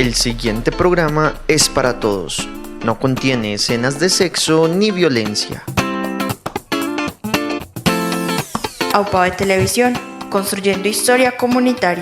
El siguiente programa es para todos. No contiene escenas de sexo ni violencia. AUPAVE Televisión, construyendo historia comunitaria.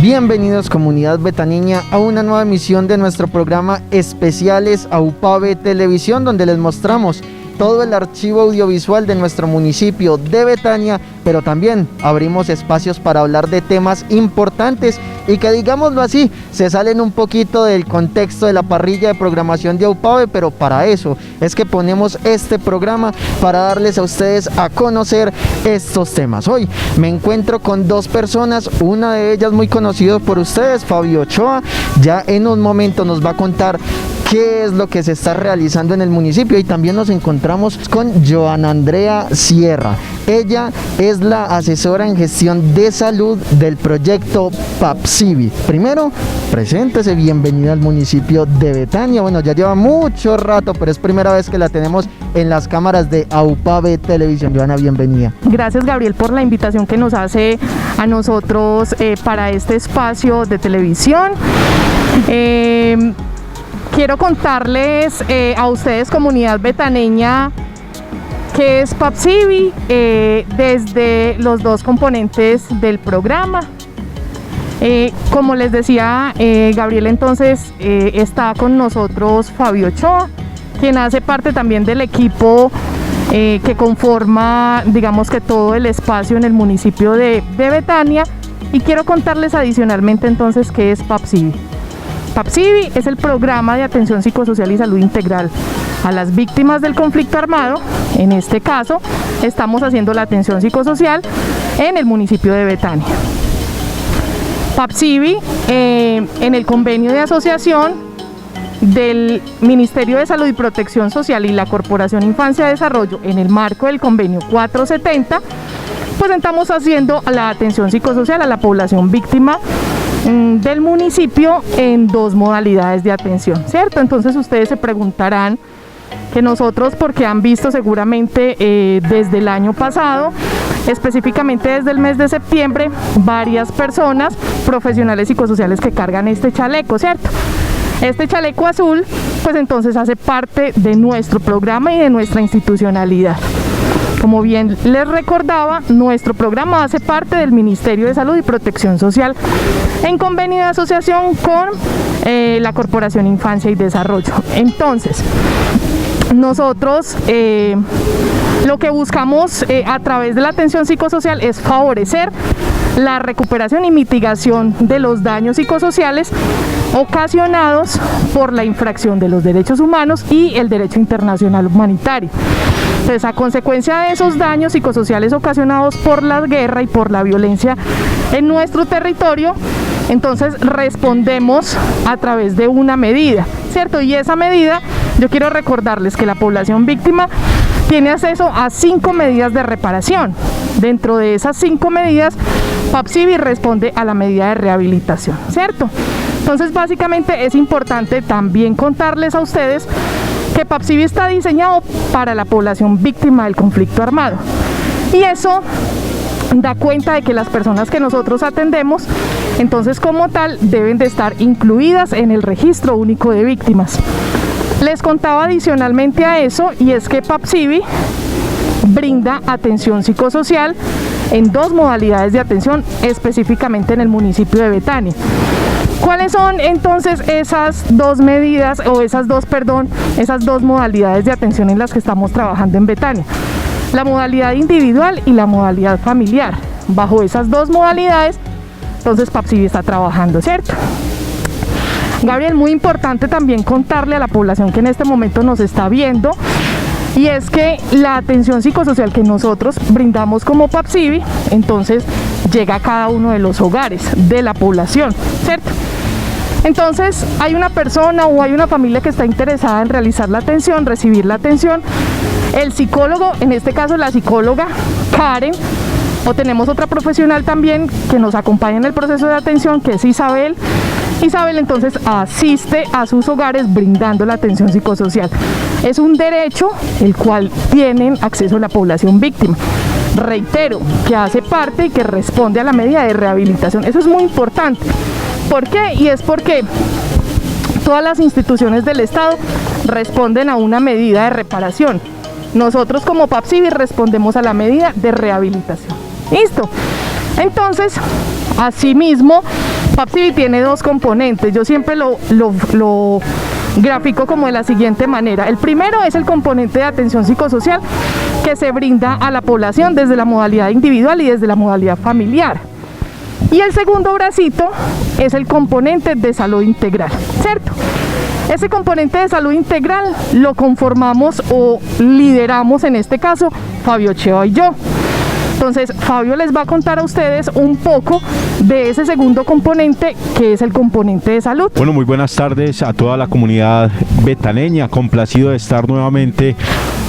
Bienvenidos comunidad betaneña a una nueva emisión de nuestro programa Especiales AUPAVE Televisión, donde les mostramos todo el archivo audiovisual de nuestro municipio de Betania, pero también abrimos espacios para hablar de temas importantes y que, digámoslo así, se salen un poquito del contexto de la parrilla de programación de AUPAVE, pero para eso es que ponemos este programa, para darles a ustedes a conocer estos temas. Hoy me encuentro con dos personas, una de ellas muy conocida por ustedes, Fabio Ochoa. Ya en un momento nos va a contar qué es lo que se está realizando en el municipio, y también nos encontramos con Joana Andrea Sierra. Ella es la asesora en gestión de salud del proyecto PAPSIBI. Primero, preséntese, bienvenida al municipio de Betania. Bueno, ya lleva mucho rato, pero es primera vez que la tenemos en las cámaras de AUPAVE Televisión. Joana, bienvenida. Gracias, Gabriel, por la invitación que nos hace a nosotros para este espacio de televisión. Quiero contarles a ustedes, comunidad betaneña, qué es PAPSIBI desde los dos componentes del programa. Como les decía Gabriel, entonces está con nosotros Fabio Ochoa, quien hace parte también del equipo que conforma, digamos, que todo el espacio en el municipio de Betania. Y quiero contarles adicionalmente entonces qué es PAPSIBI. PAPSIBI es el programa de atención psicosocial y salud integral a las víctimas del conflicto armado. En este caso, estamos haciendo la atención psicosocial en el municipio de Betania. PAPSIBI, en el convenio de asociación del Ministerio de Salud y Protección Social y la Corporación Infancia y Desarrollo, en el marco del convenio 470, pues estamos haciendo la atención psicosocial a la población víctima del municipio en dos modalidades de atención, ¿cierto? Entonces ustedes se preguntarán que nosotros, porque han visto seguramente desde el año pasado, específicamente desde el mes de septiembre, varias personas profesionales psicosociales que cargan este chaleco, ¿cierto? Este chaleco azul, pues entonces hace parte de nuestro programa y de nuestra institucionalidad. Como bien les recordaba, nuestro programa hace parte del Ministerio de Salud y Protección Social en convenio de asociación con la Corporación Infancia y Desarrollo. Entonces, nosotros lo que buscamos a través de la atención psicosocial es favorecer la recuperación y mitigación de los daños psicosociales ocasionados por la infracción de los derechos humanos y el derecho internacional humanitario. Entonces, a consecuencia de esos daños psicosociales ocasionados por la guerra y por la violencia en nuestro territorio, entonces respondemos a través de una medida, ¿cierto? Y esa medida, yo quiero recordarles que la población víctima tiene acceso a 5 medidas de reparación. Dentro de esas 5 medidas, PAPSIBI responde a la medida de rehabilitación, ¿cierto? Entonces, básicamente es importante también contarles a ustedes que PAPSIBI está diseñado para la población víctima del conflicto armado. Y eso da cuenta de que las personas que nosotros atendemos, entonces como tal, deben de estar incluidas en el registro único de víctimas. Les contaba adicionalmente a eso, y es que PAPSIBI brinda atención psicosocial en dos modalidades de atención, específicamente en el municipio de Betania. ¿Cuáles son entonces esas dos medidas o esas dos modalidades de atención en las que estamos trabajando en Betania? La modalidad individual y la modalidad familiar. Bajo esas dos modalidades, entonces PAPSIBI está trabajando, ¿cierto? Gabriel, muy importante también contarle a la población que en este momento nos está viendo y es que la atención psicosocial que nosotros brindamos como PAPSIVI, entonces llega a cada uno de los hogares de la población, ¿cierto? Entonces hay una persona o hay una familia que está interesada en realizar la atención, recibir la atención. El psicólogo, en este caso la psicóloga Karen, o tenemos otra profesional también que nos acompaña en el proceso de atención, que es Isabel. Isabel entonces asiste a sus hogares brindando la atención psicosocial. Es un derecho el cual tienen acceso la población víctima. Reitero, que hace parte y que responde a la medida de rehabilitación. Eso es muy importante. ¿Por qué? Y es porque todas las instituciones del Estado responden a una medida de reparación. Nosotros como PAPSIVI respondemos a la medida de rehabilitación. ¿Listo? Entonces, asimismo, PAPSIVI tiene dos componentes. Yo siempre lo grafico como de la siguiente manera. El primero es el componente de atención psicosocial que se brinda a la población desde la modalidad individual y desde la modalidad familiar. Y el segundo bracito es el componente de salud integral, ¿cierto? Ese componente de salud integral lo conformamos o lideramos en este caso Fabio Ochoa y yo. Entonces Fabio les va a contar a ustedes un poco de ese segundo componente, que es el componente de salud. Bueno, muy buenas tardes a toda la comunidad betaneña, complacido de estar nuevamente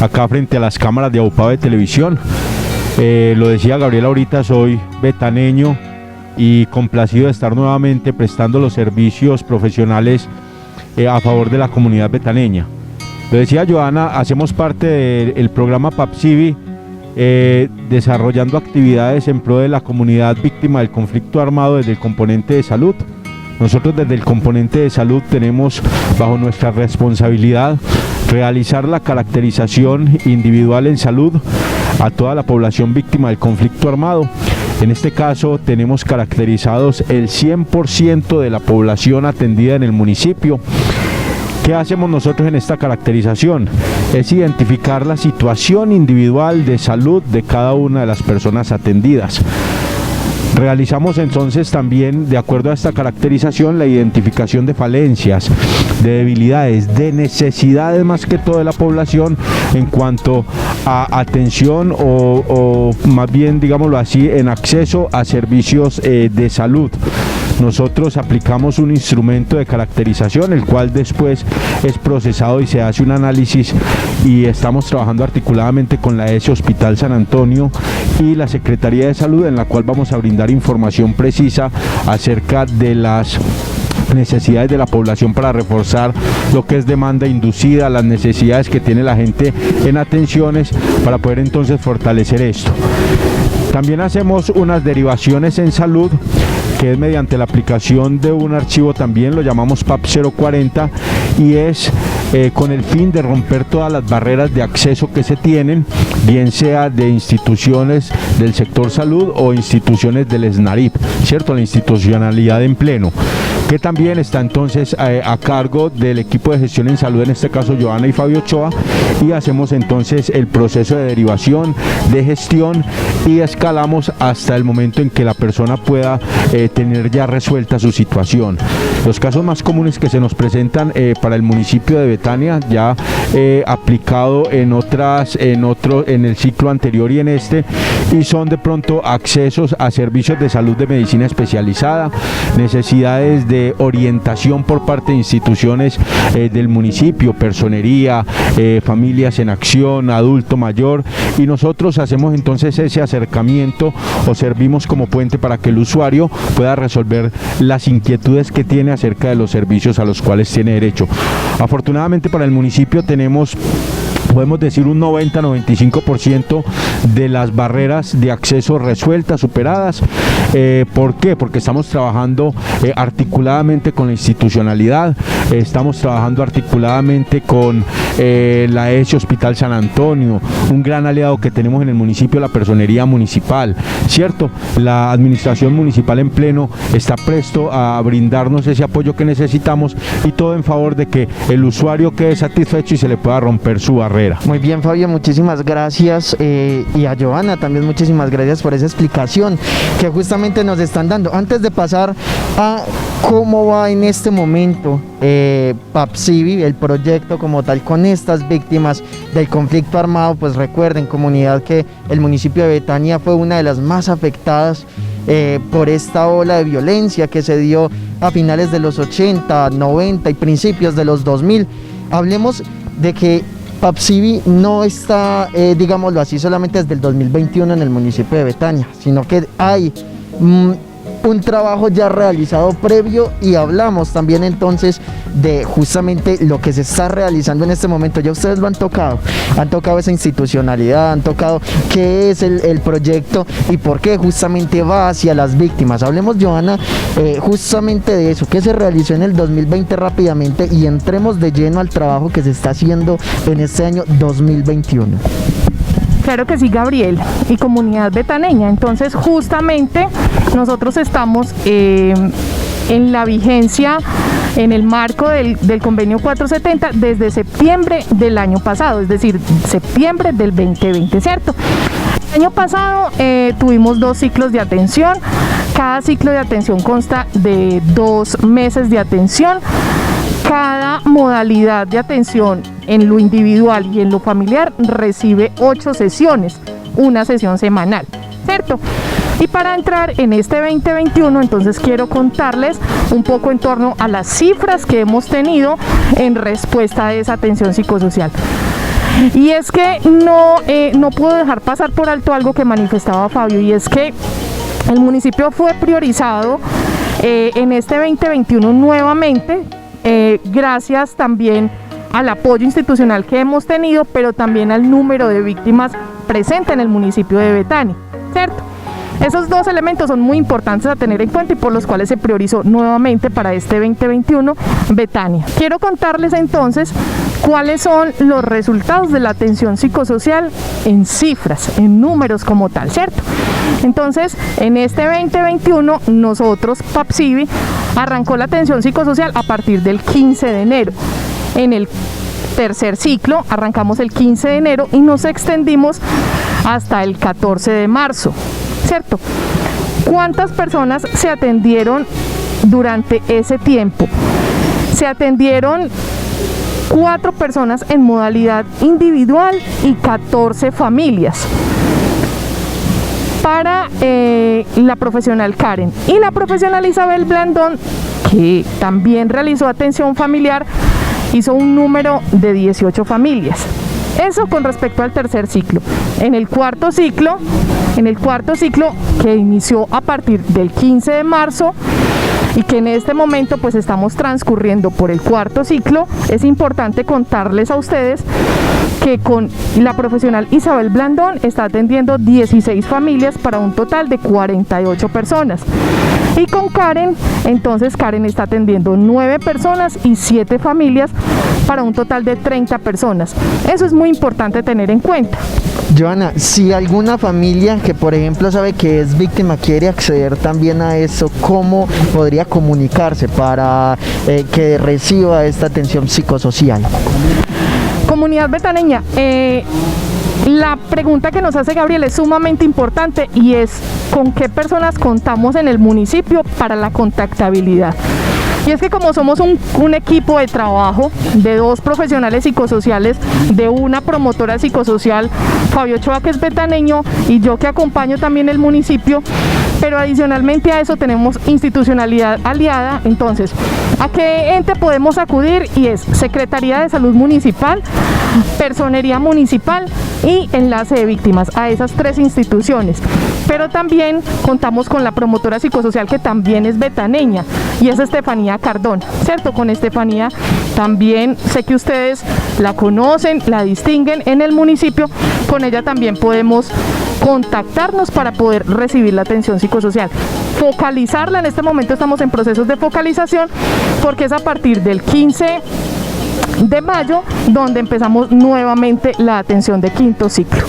acá frente a las cámaras de AUPAVE Televisión. Lo decía Gabriel ahorita, soy betaneño y complacido de estar nuevamente prestando los servicios profesionales a favor de la comunidad betaneña. Lo decía Joana, hacemos parte del programa PAPSIVI, desarrollando actividades en pro de la comunidad víctima del conflicto armado desde el componente de salud. Nosotros desde el componente de salud tenemos bajo nuestra responsabilidad realizar la caracterización individual en salud a toda la población víctima del conflicto armado. En este caso tenemos caracterizados el 100% de la población atendida en el municipio. ¿Qué hacemos nosotros en esta caracterización? Es identificar la situación individual de salud de cada una de las personas atendidas. Realizamos entonces también, de acuerdo a esta caracterización, la identificación de falencias, de debilidades, de necesidades más que todo de la población en cuanto a atención o más bien, digámoslo así, en acceso a servicios de salud. Nosotros aplicamos un instrumento de caracterización, el cual después es procesado y se hace un análisis, y estamos trabajando articuladamente con la ESE Hospital San Antonio y la Secretaría de Salud, en la cual vamos a brindar información precisa acerca de las necesidades de la población para reforzar lo que es demanda inducida, las necesidades que tiene la gente en atenciones, para poder entonces fortalecer esto. También hacemos unas derivaciones en salud, que es mediante la aplicación de un archivo, también lo llamamos PAP 040, y es con el fin de romper todas las barreras de acceso que se tienen, bien sea de instituciones del sector salud o instituciones del SNARIP, ¿cierto? La institucionalidad en pleno, que también está entonces a cargo del equipo de gestión en salud, en este caso Joana y Fabio Ochoa, y hacemos entonces el proceso de derivación, de gestión, y escalamos hasta el momento en que la persona pueda tener ya resuelta su situación. Los casos más comunes que se nos presentan para el municipio de Betania, ya aplicado en el ciclo anterior y en este, y son de pronto accesos a servicios de salud de medicina especializada, necesidades de orientación por parte de instituciones del municipio, personería, familias en acción, adulto mayor, y nosotros hacemos entonces ese acercamiento o servimos como puente para que el usuario pueda resolver las inquietudes que tiene acerca de los servicios a los cuales tiene derecho. Afortunadamente para el municipio tenemos, podemos decir, un 90-95% de las barreras de acceso resueltas, superadas. ¿Por qué? Porque estamos trabajando articuladamente con la institucionalidad, estamos trabajando articuladamente con la ESE Hospital San Antonio, un gran aliado que tenemos en el municipio, la personería municipal, ¿cierto? La administración municipal en pleno está presto a brindarnos ese apoyo que necesitamos, y todo en favor de que el usuario quede satisfecho y se le pueda romper su barrera. Muy bien, Fabio, muchísimas gracias, y a Joana también muchísimas gracias por esa explicación que justamente nos están dando. Antes de pasar a ¿Cómo va en este momento PAPSIVI, el proyecto como tal, con estas víctimas del conflicto armado? Pues recuerden, comunidad, que el municipio de Betania fue una de las más afectadas por esta ola de violencia que se dio a finales de los 80, 90 y principios de los 2000. Hablemos de que PAPSIVI no está, digámoslo así, solamente desde el 2021 en el municipio de Betania, sino que hay un trabajo ya realizado previo, y hablamos también entonces de justamente lo que se está realizando en este momento. Ya ustedes lo han tocado esa institucionalidad, han tocado qué es el proyecto y por qué justamente va hacia las víctimas. Hablemos, Johanna, justamente de eso, qué se realizó en el 2020 rápidamente, y entremos de lleno al trabajo que se está haciendo en este año 2021. Claro que sí, Gabriel, y comunidad betaneña. Entonces, justamente nosotros estamos en la vigencia, en el marco del convenio 470 desde septiembre del año pasado, es decir, septiembre del 2020, ¿cierto? El año pasado tuvimos 2 ciclos de atención. Cada ciclo de atención consta de 2 meses de atención. Cada modalidad de atención en lo individual y en lo familiar recibe 8 sesiones, una sesión semanal, ¿cierto? Y para entrar en este 2021, entonces quiero contarles un poco en torno a las cifras que hemos tenido en respuesta a esa atención psicosocial. Y es que no puedo dejar pasar por alto algo que manifestaba Fabio, y es que el municipio fue priorizado en este 2021 nuevamente, gracias también al apoyo institucional que hemos tenido, pero también al número de víctimas presente en el municipio de Betania, ¿cierto? Esos 2 elementos son muy importantes a tener en cuenta y por los cuales se priorizó nuevamente para este 2021 Betania. Quiero contarles entonces cuáles son los resultados de la atención psicosocial en cifras, en números como tal, ¿cierto? Entonces, en este 2021 nosotros, PAPSIVI, arrancó la atención psicosocial a partir del 15 de enero. En el tercer ciclo arrancamos el 15 de enero y nos extendimos hasta el 14 de marzo, ¿cierto? ¿Cuántas personas se atendieron durante ese tiempo? Se atendieron 4 personas en modalidad individual y 14 familias para la profesional Karen, y la profesional Isabel Blandón, que también realizó atención familiar, hizo un número de 18 familias. Eso con respecto al tercer ciclo. En el cuarto ciclo, que inició a partir del 15 de marzo y que en este momento pues estamos transcurriendo por el cuarto ciclo, es importante contarles a ustedes que con la profesional Isabel Blandón está atendiendo 16 familias para un total de 48 personas. Y con Karen, entonces Karen está atendiendo 9 personas y 7 familias para un total de 30 personas. Eso es muy importante tener en cuenta. Johanna, si alguna familia que por ejemplo sabe que es víctima quiere acceder también a eso, ¿cómo podría comunicarse para que reciba esta atención psicosocial? Comunidad betaneña, la pregunta que nos hace Gabriel es sumamente importante, y es ¿con qué personas contamos en el municipio para la contactabilidad? Y es que como somos un equipo de trabajo de 2 profesionales psicosociales, de una promotora psicosocial, Fabio Ochoa, que es betaneño, y yo, que acompaño también el municipio, pero adicionalmente a eso tenemos institucionalidad aliada. Entonces, ¿a qué ente podemos acudir? Y es Secretaría de Salud Municipal, Personería Municipal y Enlace de Víctimas, a esas 3 instituciones. Pero también contamos con la promotora psicosocial, que también es betaneña, y es Estefanía Cardona, ¿cierto? Con Estefanía también sé que ustedes la conocen, la distinguen en el municipio. Con ella también podemos contactarnos para poder recibir la atención psicosocial, focalizarla. En este momento estamos en procesos de focalización, porque es a partir del 15 de mayo donde empezamos nuevamente la atención de quinto ciclo.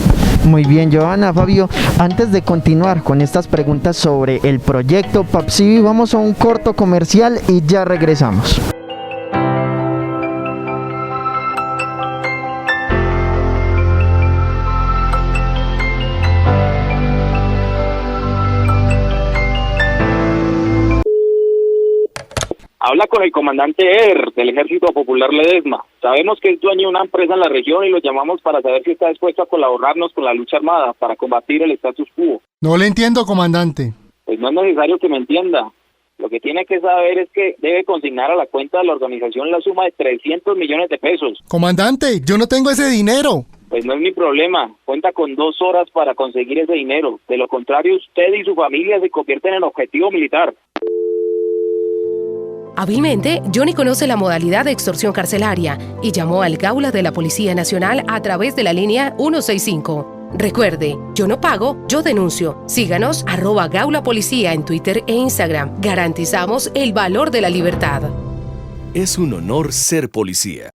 Muy bien, Johanna, Fabio, antes de continuar con estas preguntas sobre el proyecto PAPSIVI, vamos a un corto comercial y ya regresamos. Habla con el comandante ER del Ejército Popular Ledesma. Sabemos que es dueño de una empresa en la región y lo llamamos para saber si está dispuesto a colaborarnos con la lucha armada para combatir el status quo. No le entiendo, comandante. Pues no es necesario que me entienda. Lo que tiene que saber es que debe consignar a la cuenta de la organización la suma de 300 millones de pesos. Comandante, yo no tengo ese dinero. Pues no es mi problema. Cuenta con 2 horas para conseguir ese dinero. De lo contrario, usted y su familia se convierten en objetivo militar. Hábilmente, Johnny conoce la modalidad de extorsión carcelaria y llamó al Gaula de la Policía Nacional a través de la línea 165. Recuerde, yo no pago, yo denuncio. Síganos @Gaula Policía en Twitter e Instagram. Garantizamos el valor de la libertad. Es un honor ser policía.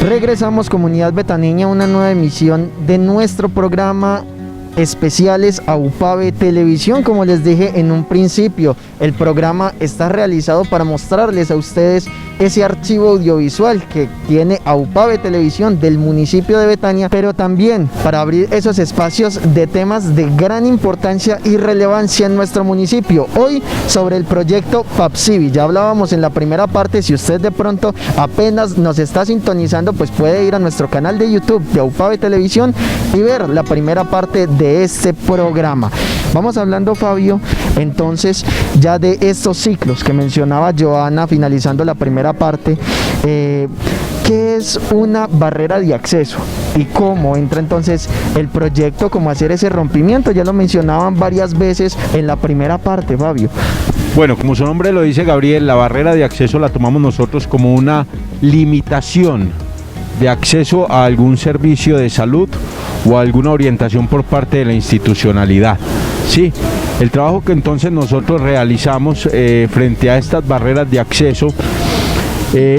Regresamos, comunidad betaneña, a una nueva emisión de nuestro programa Especiales a UPAVE Televisión. Como les dije en un principio, el programa está realizado para mostrarles a ustedes ese archivo audiovisual que tiene a UPAVE Televisión del municipio de Betania, pero también para abrir esos espacios de temas de gran importancia y relevancia en nuestro municipio. Hoy sobre el proyecto PAPSIVI, ya hablábamos en la primera parte. Si usted de pronto apenas nos está sintonizando, pues puede ir a nuestro canal de YouTube de UPAVE Televisión y ver la primera parte de este programa. Vamos hablando, Fabio, entonces ya de estos ciclos que mencionaba Joana finalizando la primera parte. ¿Qué es una barrera de acceso y cómo entra entonces el proyecto, cómo hacer ese rompimiento? Ya lo mencionaban varias veces en la primera parte, Fabio. Bueno, como su nombre lo dice, Gabriel, la barrera de acceso la tomamos nosotros como una limitación de acceso a algún servicio de salud o a alguna orientación por parte de la institucionalidad. Sí, el trabajo que entonces nosotros realizamos frente a estas barreras de acceso,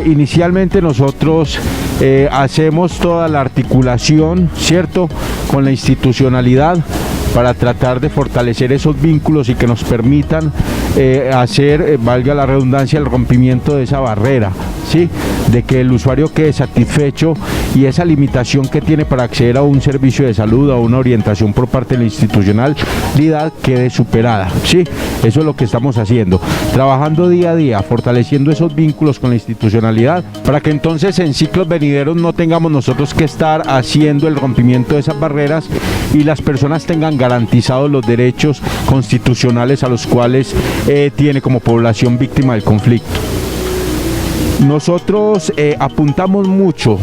inicialmente nosotros hacemos toda la articulación, ¿cierto?, con la institucionalidad para tratar de fortalecer esos vínculos y que nos permitan hacer, valga la redundancia, el rompimiento de esa barrera, ¿sí?, de que el usuario quede satisfecho y esa limitación que tiene para acceder a un servicio de salud, a una orientación por parte de la institucionalidad, quede superada, ¿sí? Eso es lo que estamos haciendo, trabajando día a día, fortaleciendo esos vínculos con la institucionalidad para que entonces en ciclos venideros no tengamos nosotros que estar haciendo el rompimiento de esas barreras y las personas tengan garantizados los derechos constitucionales a los cuales tiene como población víctima del conflicto. Nosotros apuntamos mucho,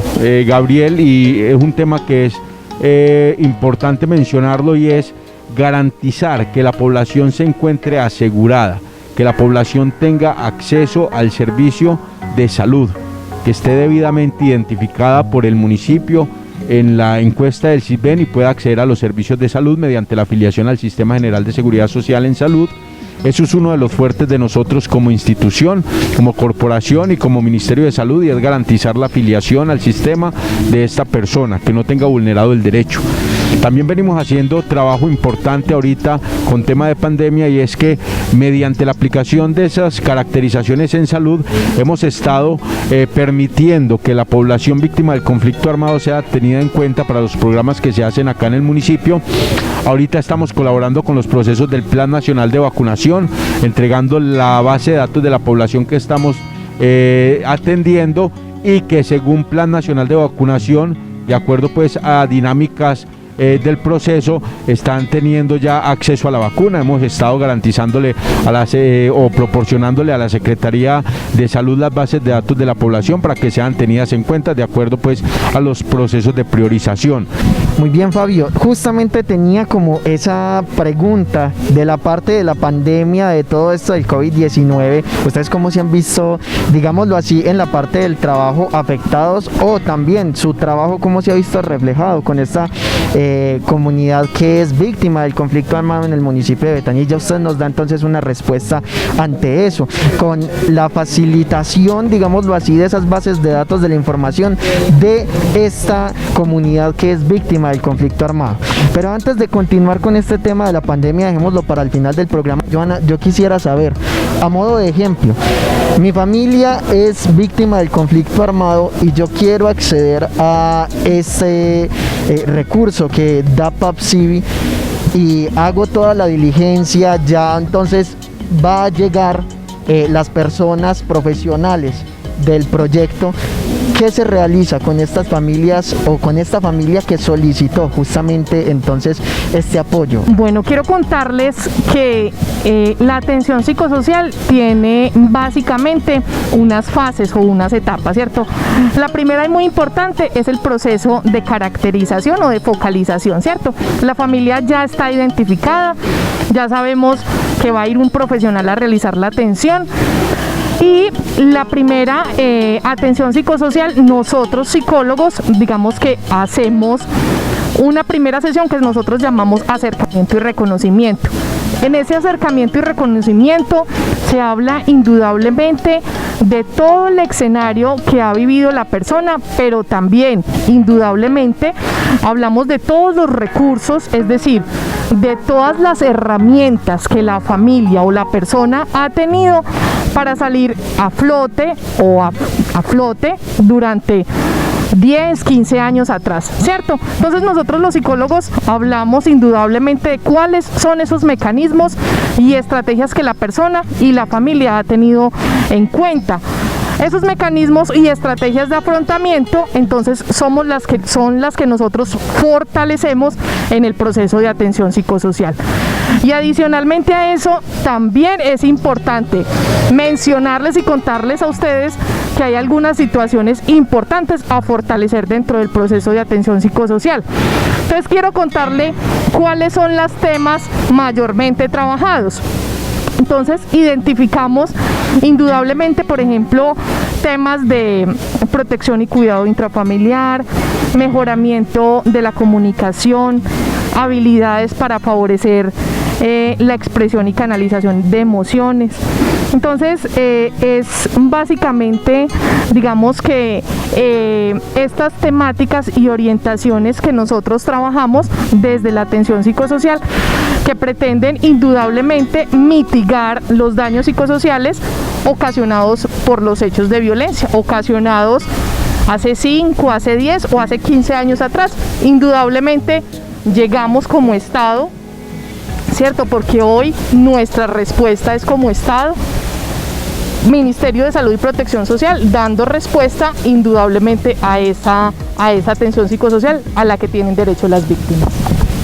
Gabriel, y es un tema que es importante mencionarlo, y es garantizar que la población se encuentre asegurada, que la población tenga acceso al servicio de salud, que esté debidamente identificada por el municipio en la encuesta del CISBEN y pueda acceder a los servicios de salud mediante la afiliación al Sistema General de Seguridad Social en Salud. Eso es uno de los fuertes de nosotros como institución, como corporación y como Ministerio de Salud, y es garantizar la afiliación al sistema de esta persona, que no tenga vulnerado el derecho. También venimos haciendo trabajo importante ahorita con tema de pandemia, y es que mediante la aplicación de esas caracterizaciones en salud hemos estado permitiendo que la población víctima del conflicto armado sea tenida en cuenta para los programas que se hacen acá en el municipio. Ahorita estamos colaborando con los procesos del Plan Nacional de Vacunación, entregando la base de datos de la población que estamos atendiendo, y que según Plan Nacional de Vacunación, de acuerdo pues a dinámicas del proceso, están teniendo ya acceso a la vacuna. Hemos estado garantizándole a las o proporcionándole a la Secretaría de Salud las bases de datos de la población para que sean tenidas en cuenta de acuerdo pues a los procesos de priorización. Muy bien, Fabio, justamente tenía como esa pregunta de la parte de la pandemia, de todo esto del COVID-19. ¿Ustedes cómo se han visto, digámoslo así, en la parte del trabajo afectados, o también su trabajo cómo se ha visto reflejado con esta comunidad que es víctima del conflicto armado en el municipio de Betania? Y ya usted nos da entonces una respuesta ante eso, con la facilitación, digámoslo así, de esas bases de datos de la información de esta comunidad que es víctima del conflicto armado. Pero antes de continuar con este tema de la pandemia, dejémoslo para el final del programa. Johanna, yo quisiera saber, a modo de ejemplo, mi familia es víctima del conflicto armado y yo quiero acceder a ese recurso que da PAPSIBI y hago toda la diligencia, ya entonces va a llegar las personas profesionales del proyecto. ¿Qué se realiza con estas familias o con esta familia que solicitó justamente entonces este apoyo? Bueno, quiero contarles que la atención psicosocial tiene básicamente unas fases o unas etapas, ¿cierto? La primera y muy importante es el proceso de caracterización o de focalización, ¿cierto? La familia ya está identificada, ya sabemos que va a ir un profesional a realizar la atención. Y la primera atención psicosocial, nosotros psicólogos, digamos que hacemos una primera sesión que nosotros llamamos acercamiento y reconocimiento. En ese acercamiento y reconocimiento se habla indudablemente de todo el escenario que ha vivido la persona, pero también indudablemente hablamos de todos los recursos, es decir, de todas las herramientas que la familia o la persona ha tenido para salir a flote o a flote durante 10, 15 años atrás, ¿cierto? Entonces nosotros los psicólogos hablamos indudablemente de cuáles son esos mecanismos y estrategias que la persona y la familia ha tenido en cuenta. Esos mecanismos y estrategias de afrontamiento, entonces son las que nosotros fortalecemos en el proceso de atención psicosocial. Y adicionalmente a eso, también es importante mencionarles y contarles a ustedes que hay algunas situaciones importantes a fortalecer dentro del proceso de atención psicosocial. Entonces quiero contarle cuáles son los temas mayormente trabajados. Entonces identificamos indudablemente, por ejemplo, temas de protección y cuidado intrafamiliar, mejoramiento de la comunicación, habilidades para favorecer la expresión y canalización de emociones. Entonces es básicamente, digamos que estas temáticas y orientaciones que nosotros trabajamos desde la atención psicosocial, que pretenden indudablemente mitigar los daños psicosociales ocasionados por los hechos de violencia, ocasionados hace 5, hace 10 o hace 15 años atrás. Indudablemente llegamos como Estado, ¿cierto? Porque hoy nuestra respuesta es como Estado, Ministerio de Salud y Protección Social, dando respuesta indudablemente a esa atención psicosocial a la que tienen derecho las víctimas.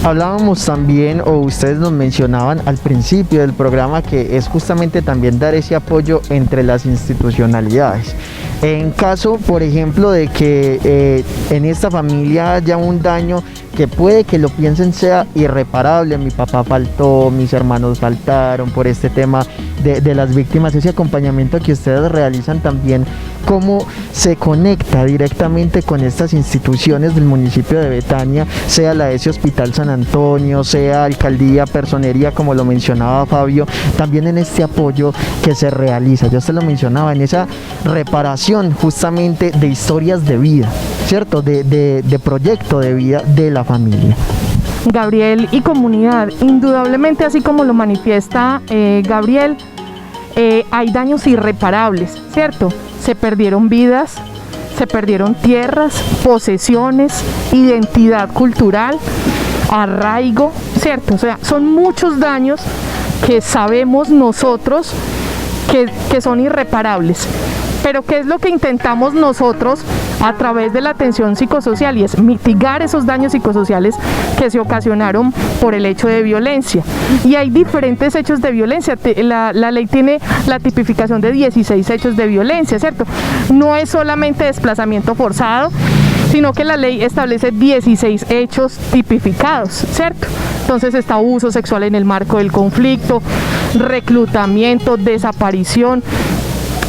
Hablábamos también, o ustedes nos mencionaban al principio del programa, que es justamente también dar ese apoyo entre las institucionalidades. En caso, por ejemplo, de que en esta familia haya un daño que puede que lo piensen sea irreparable, mi papá faltó, mis hermanos faltaron, por este tema de las víctimas, ese acompañamiento que ustedes realizan también, cómo se conecta directamente con estas instituciones del municipio de Betania, sea la ESE Hospital San Antonio, sea Alcaldía, Personería, como lo mencionaba Fabio, también en este apoyo que se realiza, ya usted lo mencionaba, en esa reparación justamente de historias de vida, ¿cierto? De proyecto de vida de la familia. Gabriel y comunidad, indudablemente, así como lo manifiesta Gabriel, hay daños irreparables, ¿cierto? Se perdieron vidas, se perdieron tierras, posesiones, identidad cultural, arraigo, ¿cierto? O sea, son muchos daños que sabemos nosotros que son irreparables. Pero ¿qué es lo que intentamos nosotros a través de la atención psicosocial? Y es mitigar esos daños psicosociales que se ocasionaron por el hecho de violencia. Y hay diferentes hechos de violencia. La ley tiene la tipificación de 16 hechos de violencia, ¿cierto? No es solamente desplazamiento forzado, sino que la ley establece 16 hechos tipificados, ¿cierto? Entonces está abuso sexual en el marco del conflicto, reclutamiento, desaparición.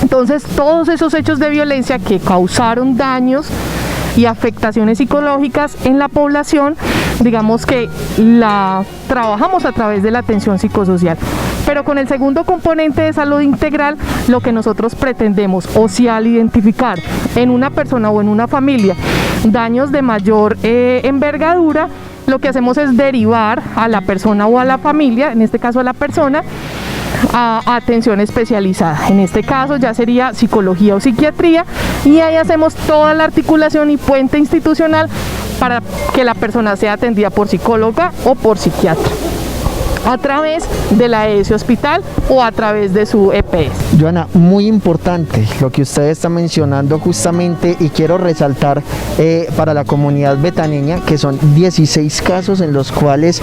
Entonces todos esos hechos de violencia que causaron daños y afectaciones psicológicas en la población, digamos que la trabajamos a través de la atención psicosocial. Pero con el segundo componente de salud integral, lo que nosotros pretendemos, o si al identificar en una persona o en una familia daños de mayor envergadura, lo que hacemos es derivar a la persona o a la familia, en este caso a la persona, a atención especializada. En este caso ya sería psicología o psiquiatría, y ahí hacemos toda la articulación y puente institucional para que la persona sea atendida por psicóloga o por psiquiatra, a través de la ES Hospital o a través de su EPS. Joana, muy importante lo que usted está mencionando justamente, y quiero resaltar para la comunidad betaneña que son 16 casos en los cuales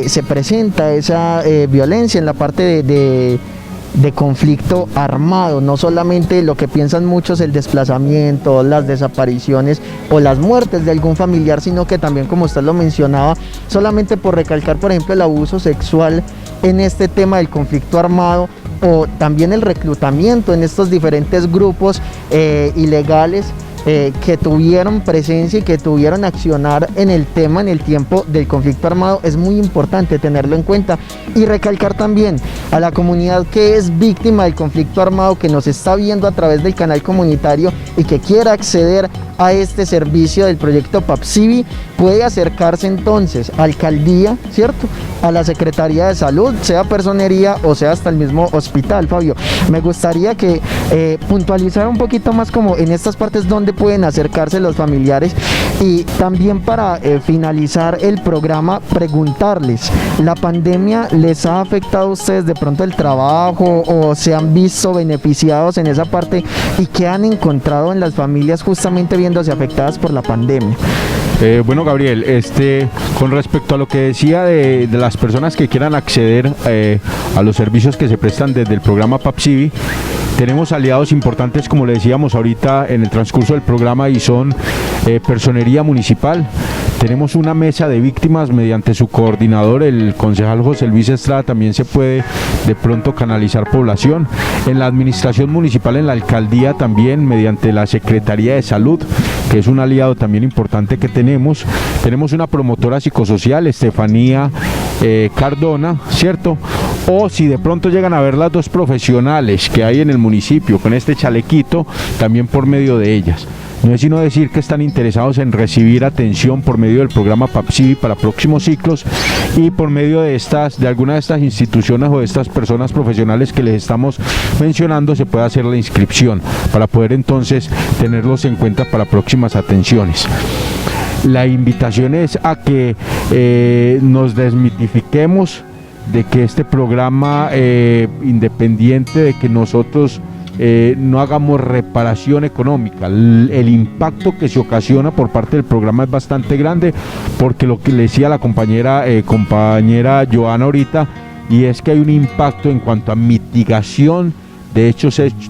se presenta esa violencia en la parte de conflicto armado. No solamente lo que piensan muchos, el desplazamiento, las desapariciones o las muertes de algún familiar, sino que también, como usted lo mencionaba, solamente por recalcar, por ejemplo, el abuso sexual en este tema del conflicto armado, o también el reclutamiento en estos diferentes grupos ilegales que tuvieron presencia y que tuvieron accionar en el tema, en el tiempo del conflicto armado. Es muy importante tenerlo en cuenta y recalcar también a la comunidad que es víctima del conflicto armado, que nos está viendo a través del canal comunitario y que quiera acceder a este servicio del proyecto PAPSIBI, puede acercarse entonces a alcaldía, ¿cierto?, a la Secretaría de Salud, sea personería o sea hasta el mismo hospital. Fabio, me gustaría que puntualizara un poquito más como en estas partes donde pueden acercarse los familiares, y también para finalizar el programa preguntarles, ¿la pandemia les ha afectado a ustedes de pronto el trabajo, o se han visto beneficiados en esa parte, y qué han encontrado en las familias justamente viéndose afectadas por la pandemia? Bueno, Gabriel, con respecto a lo que decía de las personas que quieran acceder a los servicios que se prestan desde el programa PAPSIBI, tenemos aliados importantes, como le decíamos ahorita en el transcurso del programa, y son Personería Municipal. Tenemos una mesa de víctimas mediante su coordinador, el concejal José Luis Estrada. También se puede de pronto canalizar población. En la administración municipal, en la alcaldía también, mediante la Secretaría de Salud, que es un aliado también importante que tenemos. Tenemos una promotora psicosocial, Estefanía Cardona, ¿cierto? O si de pronto llegan a ver las dos profesionales que hay en el municipio con este chalequito, también por medio de ellas. No es sino decir que están interesados en recibir atención por medio del programa PAPSIBI para próximos ciclos, y por medio de alguna de estas instituciones o de estas personas profesionales que les estamos mencionando, se puede hacer la inscripción para poder entonces tenerlos en cuenta para próximas atenciones. La invitación es a que nos desmitifiquemos de que este programa, independiente de que nosotros no hagamos reparación económica, el impacto que se ocasiona por parte del programa es bastante grande, porque lo que le decía la compañera Joana ahorita, y es que hay un impacto en cuanto a mitigación de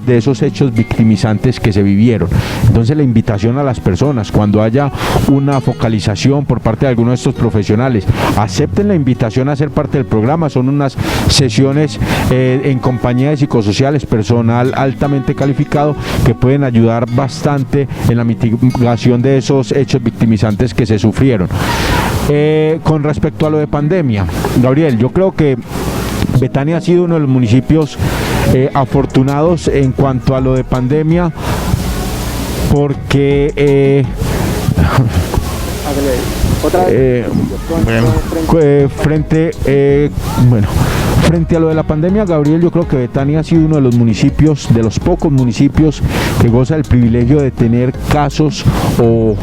esos hechos victimizantes que se vivieron. Entonces, la invitación a las personas, cuando haya una focalización por parte de alguno de estos profesionales, acepten la invitación a ser parte del programa. Son unas sesiones en compañía de psicosociales, personal altamente calificado, que pueden ayudar bastante en la mitigación de esos hechos victimizantes que se sufrieron. Con respecto a lo de pandemia, Gabriel, yo creo que Betania ha sido uno de los municipios afortunados en cuanto a lo de pandemia, porque frente a lo de la pandemia, Gabriel, yo creo que Betania ha sido uno de los municipios, de los pocos municipios que goza del privilegio de tener casos, o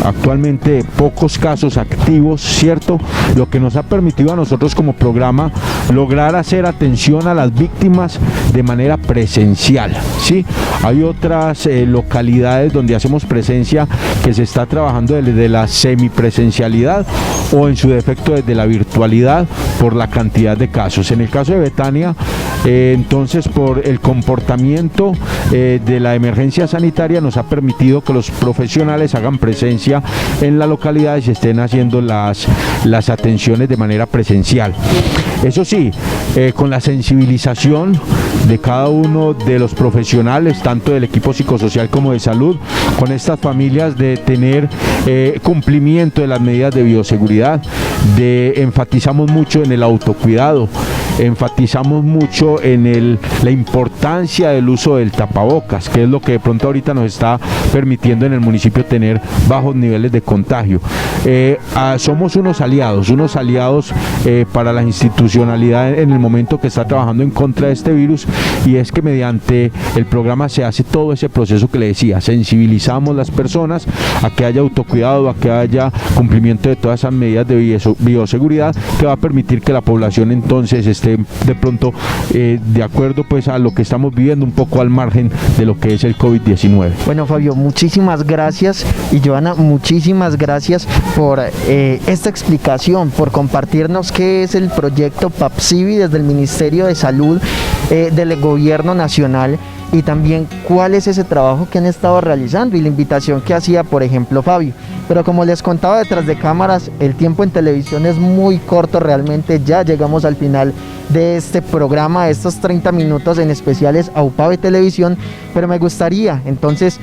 actualmente pocos casos activos, ¿cierto? Lo que nos ha permitido a nosotros como programa lograr hacer atención a las víctimas de manera presencial, ¿sí? Hay otras localidades donde hacemos presencia, que se está trabajando desde la semipresencialidad o en su defecto desde la virtualidad, por la cantidad de casos. En el caso de Betania, entonces, por el comportamiento de la emergencia sanitaria, nos ha permitido que los profesionales hagan presencia en la localidad y se estén haciendo las atenciones de manera presencial. Eso sí, con la sensibilización de cada uno de los profesionales, tanto del equipo psicosocial como de salud, con estas familias, de tener cumplimiento de las medidas de bioseguridad, enfatizamos mucho en el autocuidado, enfatizamos mucho en la importancia del uso del tapabocas, que es lo que de pronto ahorita nos está permitiendo en el municipio tener bajos niveles de contagio. Somos unos aliados para la institucionalidad en el momento que está trabajando en contra de este virus, y es que mediante el programa se hace todo ese proceso que le decía, sensibilizamos las personas a que haya autocuidado, a que haya cumplimiento de todas esas medidas de bioseguridad, que va a permitir que la población entonces esté de pronto de acuerdo pues a lo que estamos viviendo, un poco al margen de lo que es el COVID-19. Bueno, Fabio, muchísimas gracias, y Joana, muchísimas gracias por esta explicación, por compartirnos qué es el proyecto PAPSIBI desde el Ministerio de Salud del Gobierno Nacional, y también cuál es ese trabajo que han estado realizando y la invitación que hacía, por ejemplo, Fabio. Pero como les contaba detrás de cámaras, el tiempo en televisión es muy corto, realmente ya llegamos al final de este programa, de estos 30 minutos en especiales a UPAVE Televisión, pero me gustaría entonces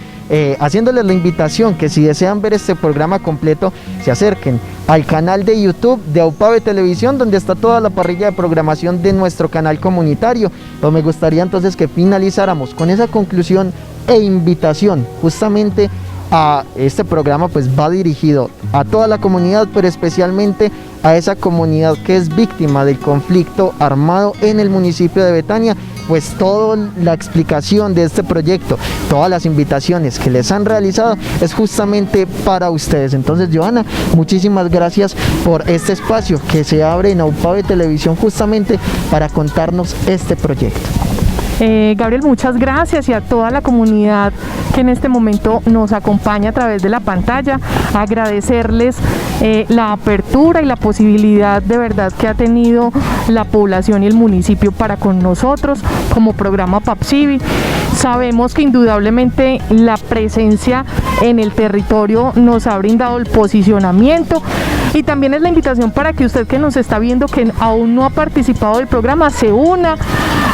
haciéndoles la invitación que si desean ver este programa completo, se acerquen al canal de YouTube de UPAVE Televisión, donde está toda la parrilla de programación de nuestro canal comunitario. Pero me gustaría entonces que finalizáramos con esa conclusión e invitación justamente a este programa, pues va dirigido a toda la comunidad, pero especialmente a esa comunidad que es víctima del conflicto armado en el municipio de Betania. Pues toda la explicación de este proyecto, todas las invitaciones que les han realizado es justamente para ustedes. Entonces, Joana, muchísimas gracias por este espacio que se abre en UPAVE Televisión justamente para contarnos este proyecto. Gabriel, muchas gracias, y a toda la comunidad que en este momento nos acompaña a través de la pantalla, agradecerles la apertura y la posibilidad de verdad que ha tenido la población y el municipio para con nosotros como programa PAPSIBI. Sabemos que indudablemente la presencia en el territorio nos ha brindado el posicionamiento, y también es la invitación para que usted que nos está viendo, que aún no ha participado del programa, se una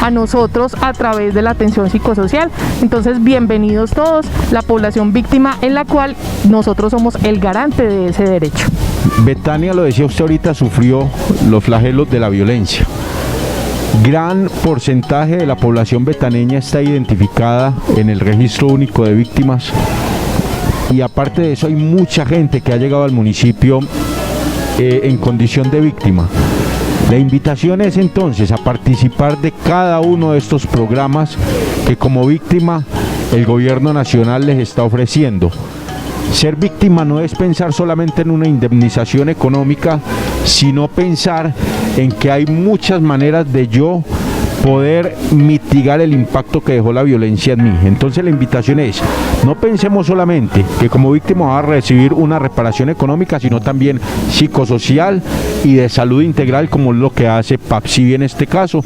a nosotros a través de la atención psicosocial. Entonces, bienvenidos todos, la población víctima, en la cual nosotros somos el garante de ese derecho. Betania, lo decía usted ahorita, sufrió los flagelos de la violencia. Gran porcentaje de la población betaneña está identificada en el registro único de víctimas, y aparte de eso hay mucha gente que ha llegado al municipio en condición de víctima. La invitación es entonces a participar de cada uno de estos programas que como víctima el gobierno nacional les está ofreciendo. Ser víctima no es pensar solamente en una indemnización económica, sino pensar en que hay muchas maneras de yo poder mitigar el impacto que dejó la violencia en mí. Entonces la invitación es, no pensemos solamente que como víctima va a recibir una reparación económica, sino también psicosocial y de salud integral, como es lo que hace PAPSIBI en este caso,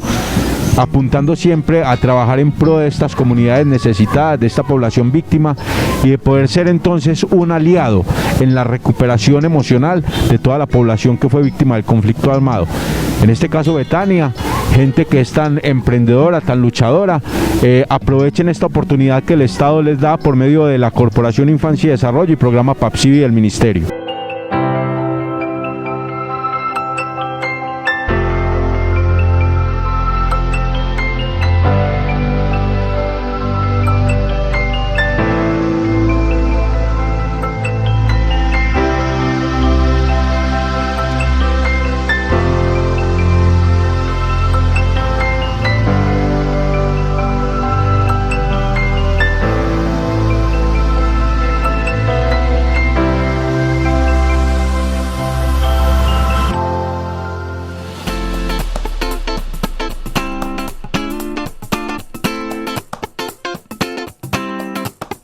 apuntando siempre a trabajar en pro de estas comunidades necesitadas, de esta población víctima, y de poder ser entonces un aliado en la recuperación emocional de toda la población que fue víctima del conflicto armado. En este caso Betania, gente que es tan emprendedora, tan luchadora, aprovechen esta oportunidad que el Estado les da por medio de la Corporación Infancia y Desarrollo y programa PAPSIBI del Ministerio.